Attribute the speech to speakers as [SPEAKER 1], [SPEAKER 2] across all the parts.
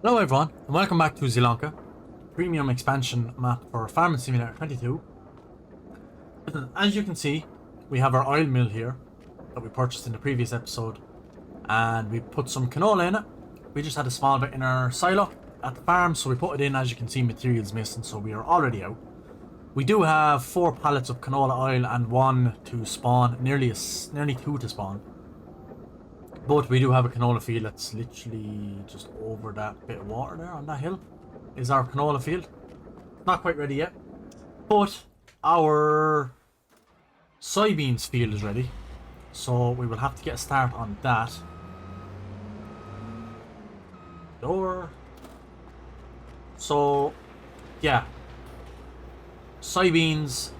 [SPEAKER 1] Hello everyone, and welcome back to Zielonka, premium expansion map for Farming Simulator 22. As you can see, we have our oil mill here that we purchased in the previous episode, and we put some canola in it. We just had a small bit in our silo at the farm, so we put it in. As you can see, materials missing, so we are already out. We do have 4 pallets of canola oil and 1 to spawn, nearly 2 to spawn. But we do have a canola field that's literally just over that bit of water there on that hill. Is our canola field. Not quite ready yet. But our soybeans field is ready. So we will have to get a start on that. Door. So, yeah. Soybeans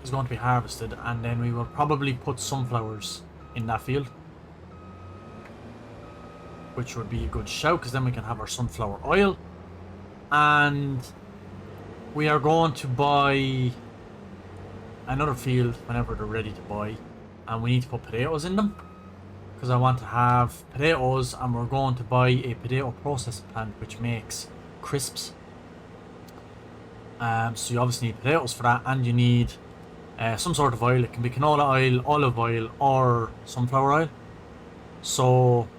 [SPEAKER 1] is going to be harvested, and then we will probably put sunflowers in that field, which would be a good shout, because then we can have our sunflower oil. And we are going to buy another field whenever they're ready to buy, and we need to put potatoes in them, because I want to have potatoes, and we're going to buy a potato processing plant which makes crisps. So you obviously need potatoes for that, and you need some sort of oil. It can be canola oil, olive oil, or sunflower oil. So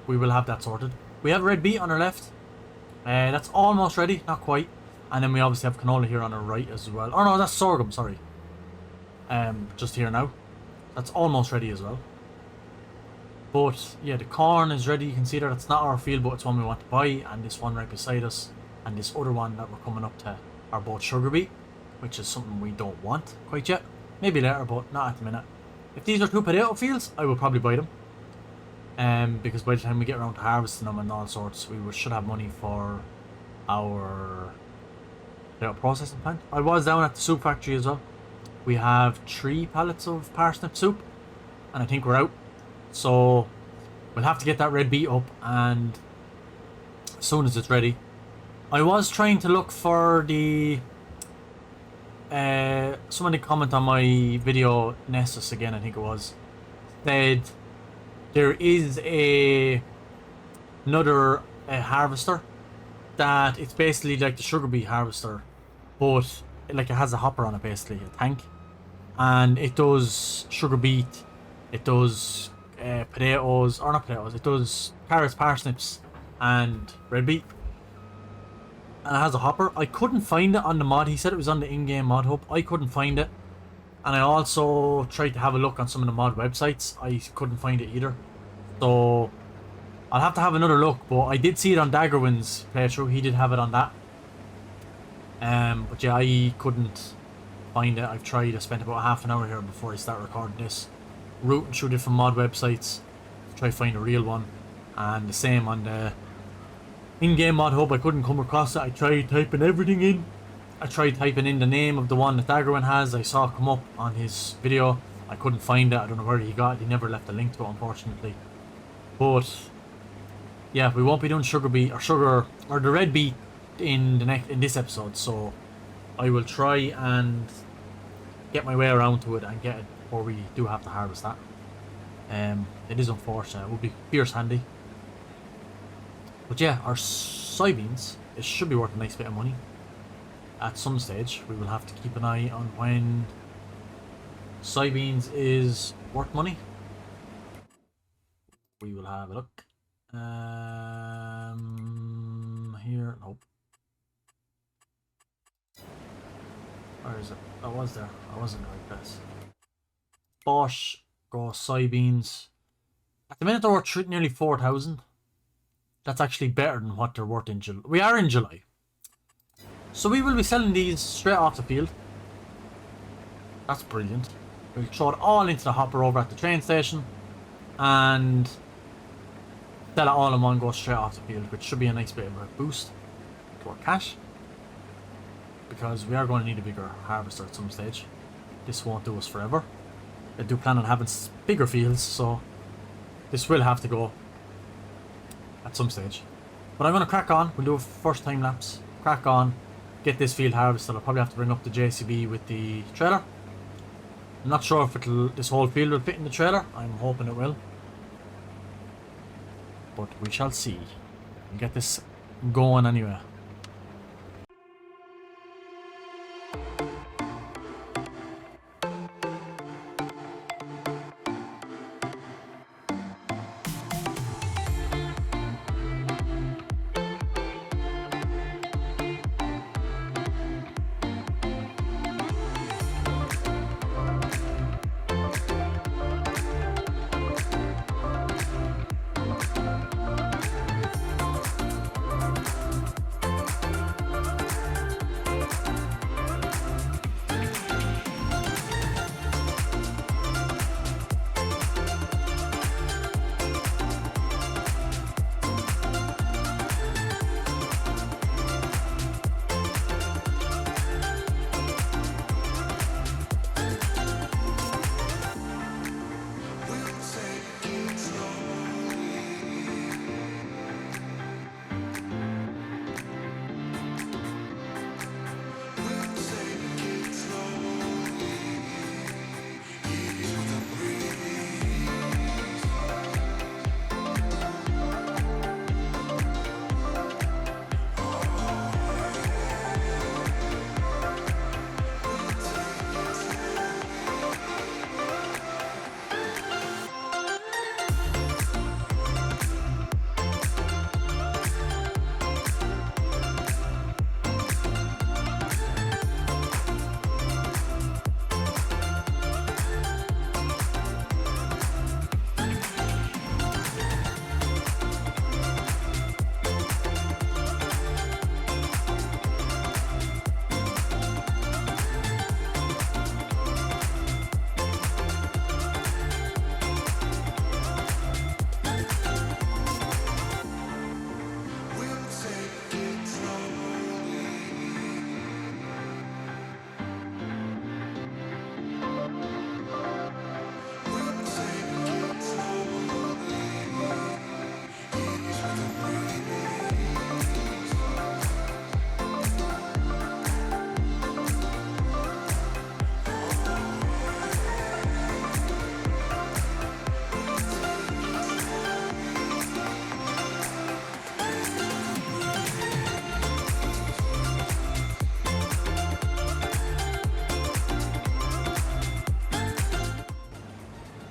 [SPEAKER 1] we will have that sorted. We have red beet on our left. That's almost ready, not quite. And then we obviously have canola here on our right as well. Oh no, that's sorghum, sorry. Just here now. That's almost ready as well. But yeah, the corn is ready. You can see that it's not our field, but it's one we want to buy. And this one right beside us, and this other one that we're coming up to, are both sugar beet, which is something we don't want quite yet. Maybe later, but not at the minute. If these are 2 potato fields, I will probably buy them. Because by the time we get around to harvesting them and all sorts, we should have money for our processing plant. I was down at the soup factory as well. We have 3 pallets of parsnip soup, and I think we're out. So we'll have to get that red beet up, and as soon as it's ready. I was trying to look for the somebody comment on my video, Nessus again, I think it was, said there is another harvester that it's basically like the sugar beet harvester, but like it has a hopper on it, basically a tank, and it does sugar beet, it does potatoes, or not potatoes, it does carrots, parsnips, and red beet, and it has a hopper. I couldn't find it on the mod. He said it was on the in-game mod hub. I couldn't find it. And I also tried to have a look on some of the mod websites. I couldn't find it either. So I'll have to have another look. But I did see it on Daggerwin's playthrough. He did have it on that. But yeah, I couldn't find it. I've tried. I spent about half an hour here before I start recording this, rooting through different mod websites to try to find a real one. And the same on the in-game mod hub. I couldn't come across it. I tried typing everything in. I tried typing in the name of the one that Daggerwin has. I saw it come up on his video. I couldn't find it. I don't know where he got it. He never left a link to it, unfortunately. But yeah, we won't be doing sugar beet or the red beet in this episode. So I will try and get my way around to it and get it before we do have to harvest that. It is unfortunate. It would be fierce handy. But yeah, our soybeans, it should be worth a nice bit of money. At some stage, we will have to keep an eye on when soybeans is worth money. We will have a look. Here, nope. Where is it? I was there. I wasn't the right place. Bosch, go soybeans. At the minute, they're worth nearly 4,000. That's actually better than what they're worth in July. We are in July. So we will be selling these straight off the field. That's brilliant. We'll throw it all into the hopper over at the train station and sell it all in one go straight off the field, which should be a nice bit of a boost to our cash, because we are going to need a bigger harvester at some stage. This won't do us forever. I do plan on having bigger fields, so this will have to go at some stage. But I'm going to crack on. We'll do a first time lapse. Crack on. Get this field harvested. I'll probably have to bring up the JCB with the trailer. I'm not sure if this whole field will fit in the trailer. I'm hoping it will. But we shall see. We'll get this going anyway.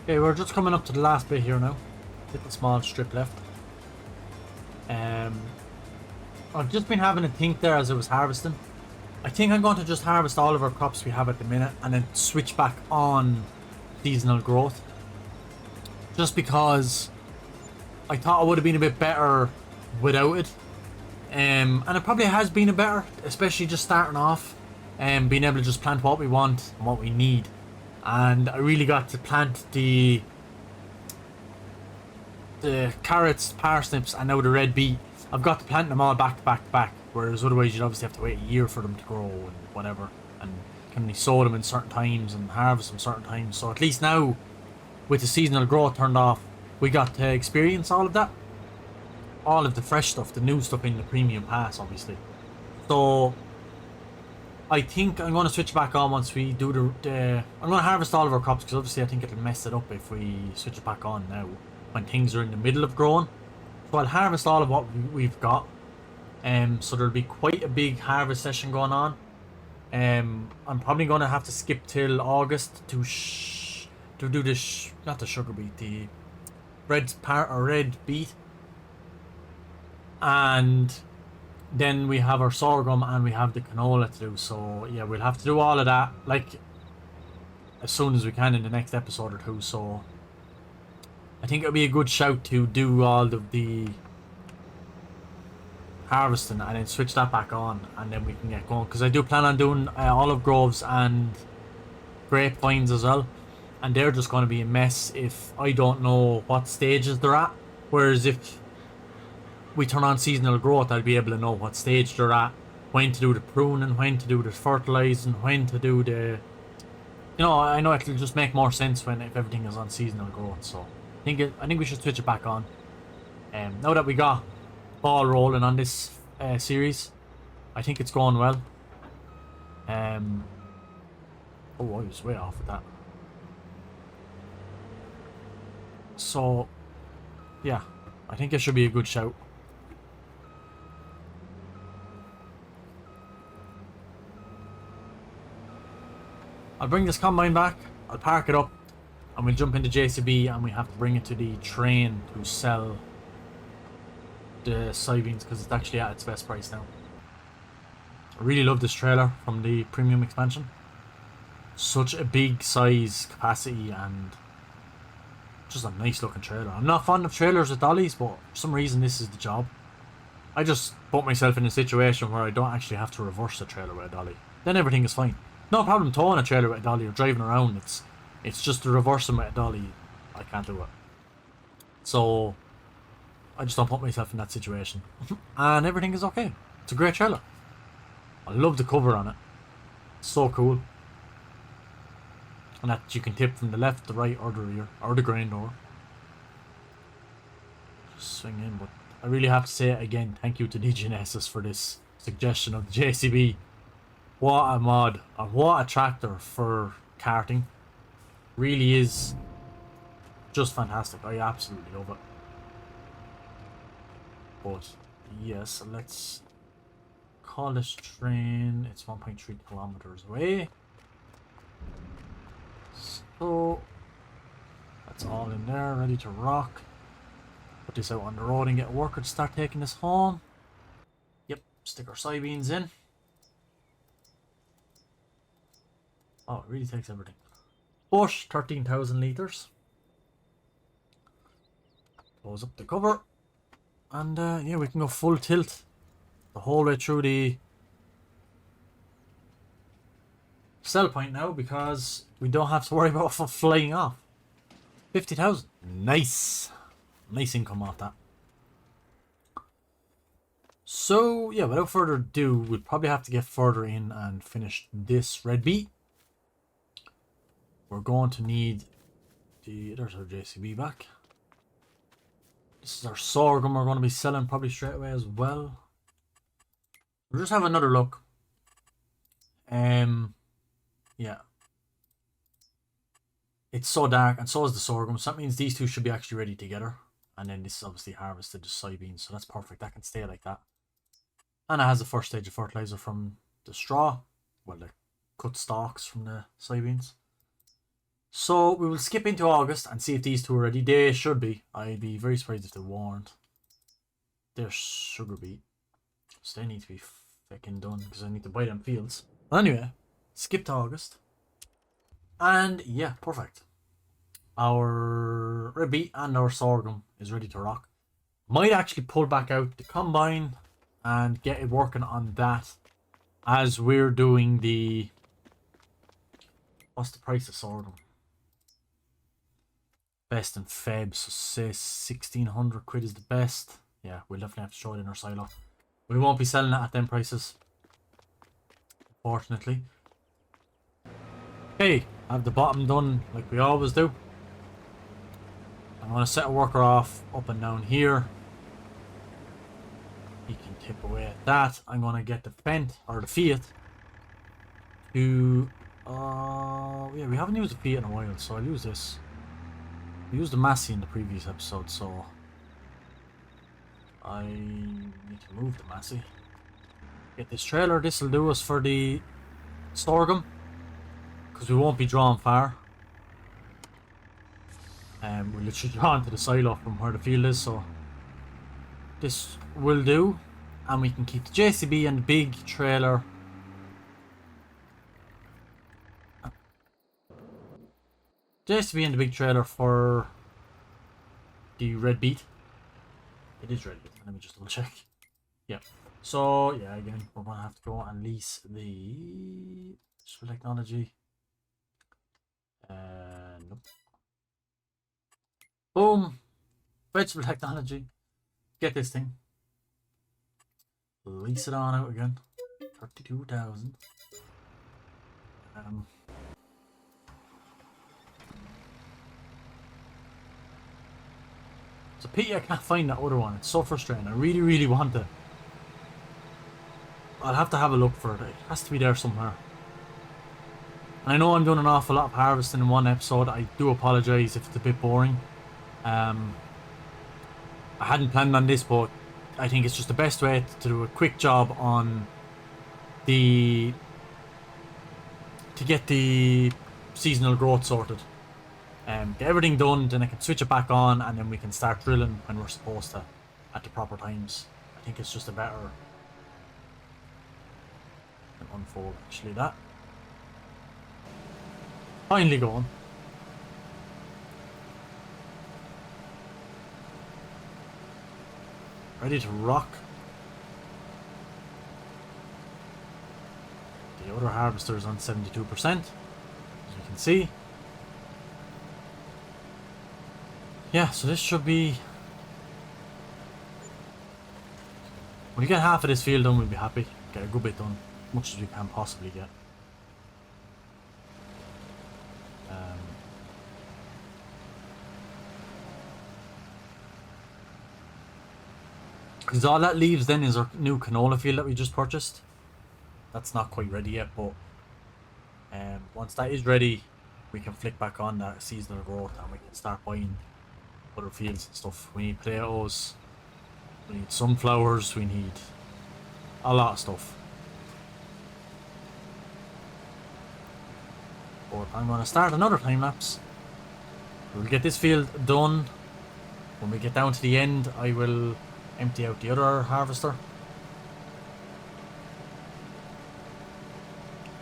[SPEAKER 1] Okay, we're just coming up to the last bit here now. Little small strip left. I've just been having a think there as I was harvesting. I think I'm going to just harvest all of our crops we have at the minute and then switch back on seasonal growth. Just because I thought it would have been a bit better without it. And it probably has been a better, especially just starting off and being able to just plant what we want and what we need. And I really got to plant the carrots, parsnips, and now the red beet. I've got to plant them all back to back to back, whereas otherwise you'd obviously have to wait a year for them to grow and whatever, and can only sow them in certain times and harvest them certain times. So at least now, with the seasonal growth turned off, we got to experience all of that, all of the fresh stuff, the new stuff in the premium pass, obviously. So I think I'm going to switch back on once we do the I'm going to harvest all of our crops, because obviously I think it'll mess it up if we switch it back on now when things are in the middle of growing. So I'll harvest all of what we've got. So there'll be quite a big harvest session going on. I'm probably going to have to skip till August to do this, not the sugar beet, the red beet. And then we have our sorghum and we have the canola to do. So yeah, we'll have to do all of that like as soon as we can in the next episode or two. So I think it'll be a good shout to do all of the harvesting and then switch that back on, and then we can get going, because I do plan on doing olive groves and grapevines as well, and they're just going to be a mess if I don't know what stages they're at. Whereas if we turn on seasonal growth, I'll be able to know what stage they're at, when to do the pruning, when to do the fertilizing, when to do the, you know, I know it'll just make more sense if everything is on seasonal growth. So I think we should switch it back on. Now that we got ball rolling on this series, I think it's going well. Oh, I was way off with that. So yeah, I think it should be a good shout. I'll bring this combine back, I'll park it up, and we'll jump into JCB, and we have to bring it to the train to sell the soybeans because it's actually at its best price now. I really love this trailer from the premium expansion. Such a big size, capacity, and just a nice looking trailer. I'm not fond of trailers with dollies, but for some reason this is the job. I just put myself in a situation where I don't actually have to reverse the trailer with a dolly. Then everything is fine. No problem towing a trailer with a dolly or driving around. It's just the reversing with a dolly. I can't do it. So I just don't put myself in that situation. And everything is okay. It's a great trailer. I love the cover on it. It's so cool. And that you can tip from the left, the right, or the rear, or the grain door. Just swing in, but I really have to say again, thank you to DGNSS for this suggestion of the JCB. What a mod, and what a tractor for karting. Really is just fantastic. I absolutely love it. But yes, let's call this train. It's 1.3 kilometers away. So that's all in there, ready to rock. Put this out on the road and get a worker to start taking this home. Yep, stick our soybeans in. Oh, it really takes everything. But 13,000 litres. Close up the cover. And yeah, we can go full tilt the whole way through the sell point now, because we don't have to worry about flying off. 50,000. Nice. Nice income off that. So yeah, without further ado, we'll probably have to get further in and finish this red beet. We're going to need there's our JCB back. This is our sorghum we're going to be selling probably straight away as well. We'll just have another look. Yeah. It's so dark, and so is the sorghum, so that means these two should be actually ready together. And then this is obviously harvested the soybeans, so that's perfect. That can stay like that. And it has the first stage of fertilizer from the straw. Well, the cut stalks from the soybeans. So we will skip into August and see if these two are ready. They should be. I'd be very surprised if they weren't. They're sugar beet, so they need to be fucking done because I need to buy them fields. But anyway, skip to August. And yeah, perfect. Our red beet and our sorghum is ready to rock. Might actually pull back out the combine and get it working on that as we're doing the... What's the price of sorghum? Best in Feb, so say 1,600 quid is the best. Yeah, we'll definitely have to show it in our silo. We won't be selling it at them prices, unfortunately. Okay, have the bottom done like we always do. I'm going to set a worker off up and down here. He can tip away at that. I'm going to get the Fent, or the Fiat, to... yeah, we haven't used the Fiat in a while, so I'll use this. We used the Massey in the previous episode, so... I need to move the Massey. Get this trailer. This will do us for the sorghum, because we won't be drawn far. We'll literally draw into the silo from where the field is, so this will do. And we can keep the JCB and the big trailer. JCB and the big trailer for the red beet. It is red beet. Let me just double check. Yeah. So yeah, again, we're gonna have to go and lease the technology. Nope. Boom. Vegetable technology. Get this thing. Lease it on out again. 32,000. It's a pity I can't find that other one. It's so frustrating. I really, really want it. I'll have to have a look for it. It has to be there somewhere. And I know I'm doing an awful lot of harvesting in one episode. I do apologise if it's a bit boring. I hadn't planned on this, but I think it's just the best way to do a quick job on the to get the seasonal growth sorted. Get everything done, then I can switch it back on, and then we can start drilling when we're supposed to at the proper times. I think it's just a better unfold actually that. Finally going. Ready to rock. The other harvester is on 72%, as you can see. Yeah, so this should be... When we get half of this field done, we'll be happy. Get a good bit done. As much as we can possibly get. Because all that leaves then is our new canola field that we just purchased. That's not quite ready yet, but once that is ready, we can flick back on that seasonal growth and we can start buying other fields and stuff. We need potatoes, we need sunflowers, we need a lot of stuff. But I'm going to start another time lapse. We'll get this field done. When we get down to the end, I will empty out the other harvester.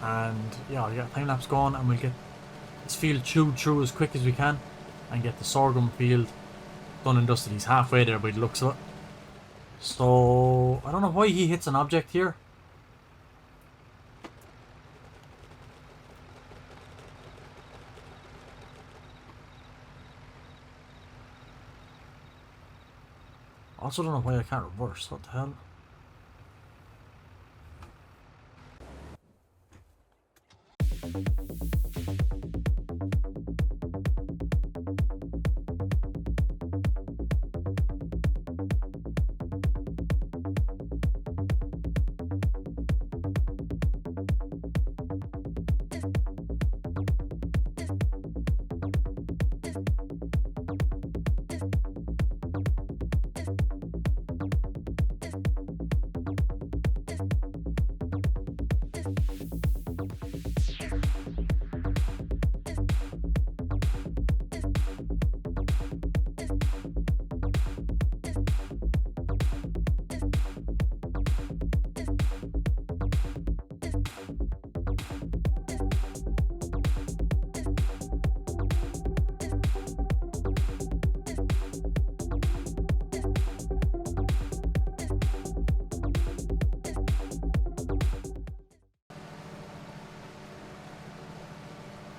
[SPEAKER 1] And yeah, I'll get a time lapse going and we'll get this field chewed through as quick as we can and get the sorghum field done and dusted. He's halfway there by the looks of it. So I don't know why he hits an object here. Also don't know why I can't reverse. What the hell?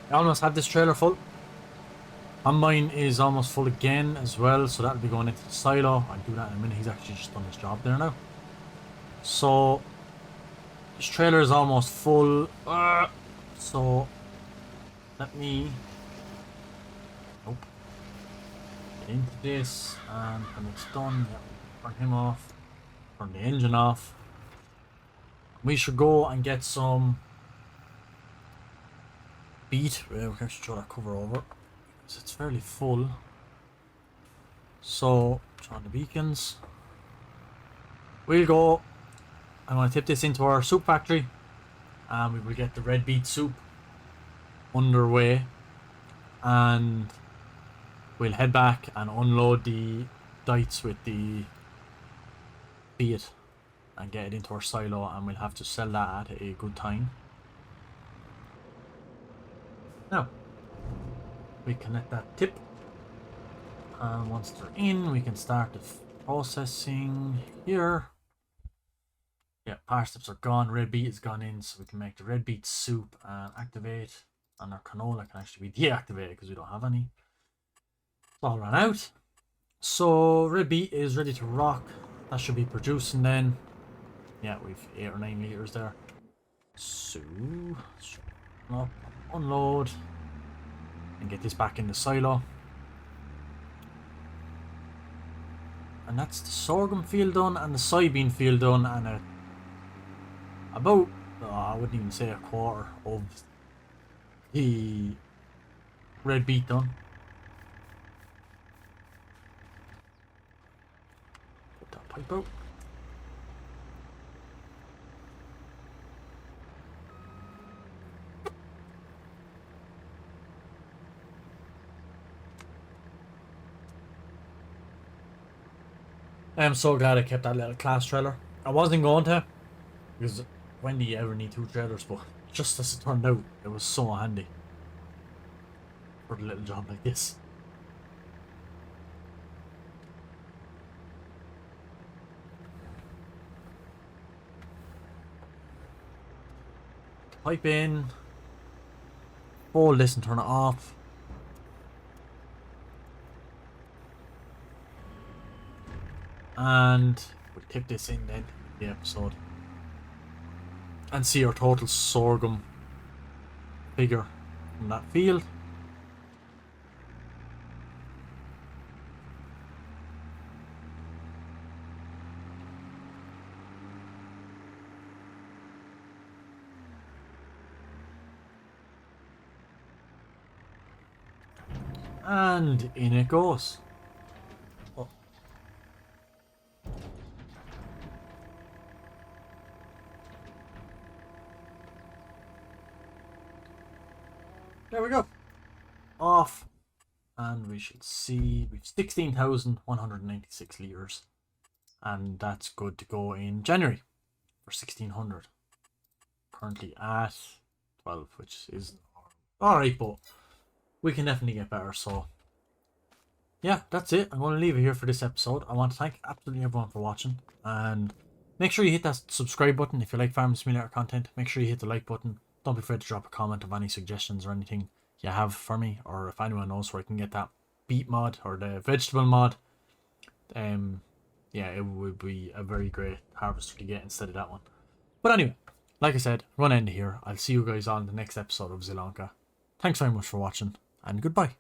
[SPEAKER 1] I almost have this trailer full. And mine is almost full again as well, so that'll be going into the silo. I'll do that in a minute. He's actually just done his job there now. So this trailer is almost full. So let me get into this, and when it's done, turn him off, turn the engine off. We should go and get some BEET. We can actually throw that cover over because it's fairly full. So turn the beacons. We'll go. I'm going to tip this into our soup factory and we will get the red beet soup underway, and we'll head back and unload the diets with the BEET and get it into our silo, and we'll have to sell that at a good time. Now we can let that tip, and once they're in, we can start the processing here. Yeah, parsnips are gone, red beet is gone in, so we can make the red beet soup and activate, and our canola can actually be deactivated because we don't have any. It's all run out. So red beet is ready to rock. That should be producing then. Yeah, we've 8 or 9 liters there. So up, unload and get this back in the silo. And that's the sorghum field done and the soybean field done, and about, I wouldn't even say a quarter of the red beet done. Put that pipe out. I'm so glad I kept that little class trailer. I wasn't going to, because when do you ever need 2 trailers? But just as it turned out, it was so handy for a little job like this. Pipe in, fold this and turn it off. And we'll tip this in then, the episode. And see our total sorghum figure from that field. And in it goes. Oh. There we go. Off. And we should see we've 16,196 litres. And that's good to go in January for 1600. Currently at 12, which is alright, but we can definitely get better. So yeah, that's it. I'm going to leave it here for this episode. I want to thank absolutely everyone for watching, and make sure you hit that subscribe button if you like Farming Simulator content. Make sure you hit the like button. Don't be afraid to drop a comment of any suggestions or anything you have for me, or if anyone knows where I can get that BEET mod or the vegetable mod. Yeah, it would be a very great harvester to get instead of that one. But anyway, like I said, I'm going to end it here. I'll see you guys on the next episode of Zielonka. Thanks very much for watching, and goodbye.